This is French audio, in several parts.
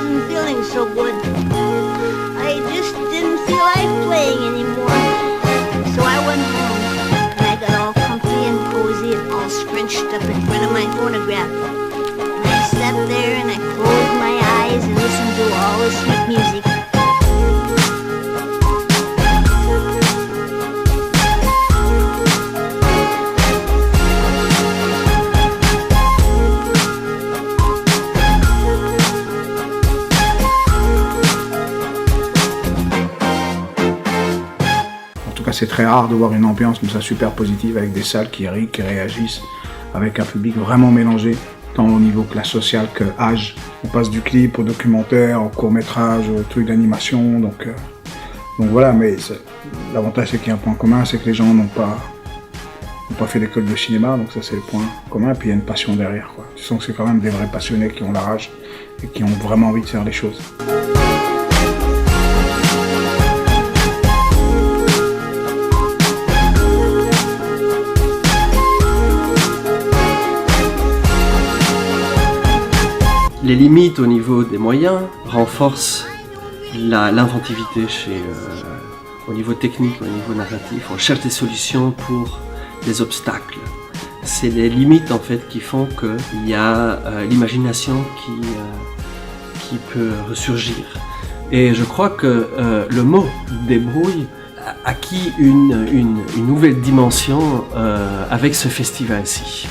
wasn't feeling so good. I just didn't feel like playing anymore. So I went home, and I got all comfy and cozy and all scrunched up in front of my phonograph. And I sat there and I closed my eyes and listened to all the sweet music. C'est très rare de voir une ambiance comme ça super positive avec des salles qui rient, qui réagissent, avec un public vraiment mélangé, tant au niveau classe sociale que âge. On passe du clip au documentaire, au court-métrage, au truc d'animation, donc voilà, mais l'avantage c'est qu'il y a un point commun, c'est que les gens n'ont pas fait d'école de cinéma, donc ça c'est le point commun, et puis il y a une passion derrière, quoi. Tu sens que c'est quand même des vrais passionnés qui ont la rage et qui ont vraiment envie de faire les choses. Les limites au niveau des moyens renforcent l'inventivité au niveau technique, au niveau narratif. On cherche des solutions pour des obstacles. C'est les limites en fait qui font qu'il y a l'imagination qui peut ressurgir. Et je crois que le mot débrouille a acquis une nouvelle dimension avec ce festival-ci.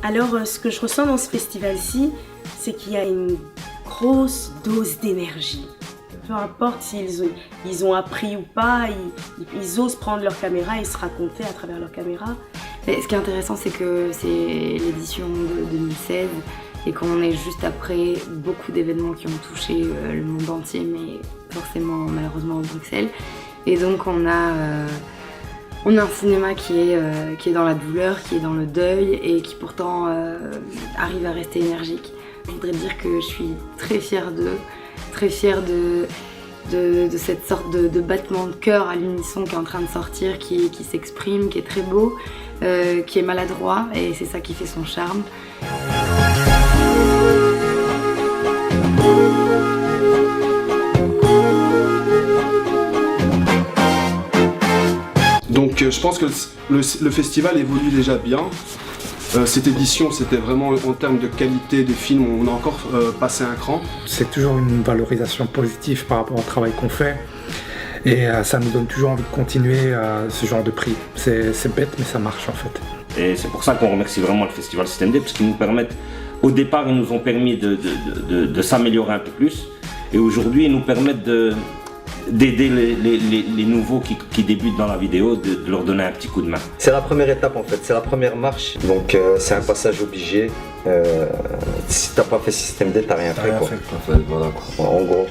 Alors, ce que je ressens dans ce festival-ci, c'est qu'il y a une grosse dose d'énergie. Peu importe s'ils ont appris ou pas, ils osent prendre leur caméra et se raconter à travers leur caméra. Mais ce qui est intéressant, c'est que c'est l'édition de 2016 et qu'on est juste après beaucoup d'événements qui ont touché le monde entier, mais forcément, malheureusement, à Bruxelles. Et donc, on a un cinéma qui est dans la douleur, qui est dans le deuil et qui pourtant arrive à rester énergique. Je voudrais dire que je suis très fière d'eux, très fière de cette sorte de battement de cœur à l'unisson qui est en train de sortir, qui s'exprime, qui est très beau, qui est maladroit et c'est ça qui fait son charme. Donc je pense que le festival évolue déjà bien. Cette édition, c'était vraiment en termes de qualité des films, on a encore passé un cran. C'est toujours une valorisation positive par rapport au travail qu'on fait et ça nous donne toujours envie de continuer ce genre de prix. C'est bête mais ça marche en fait. Et c'est pour ça qu'on remercie vraiment le festival Système D parce qu'ils nous permettent, au départ ils nous ont permis de s'améliorer un peu plus et aujourd'hui ils nous permettent d'aider les nouveaux qui débutent dans la vidéo, de leur donner un petit coup de main. C'est la première étape en fait, c'est la première marche, donc c'est un passage obligé. Si t'as pas fait Système D, t'as rien fait quoi. Voilà, quoi. En gros.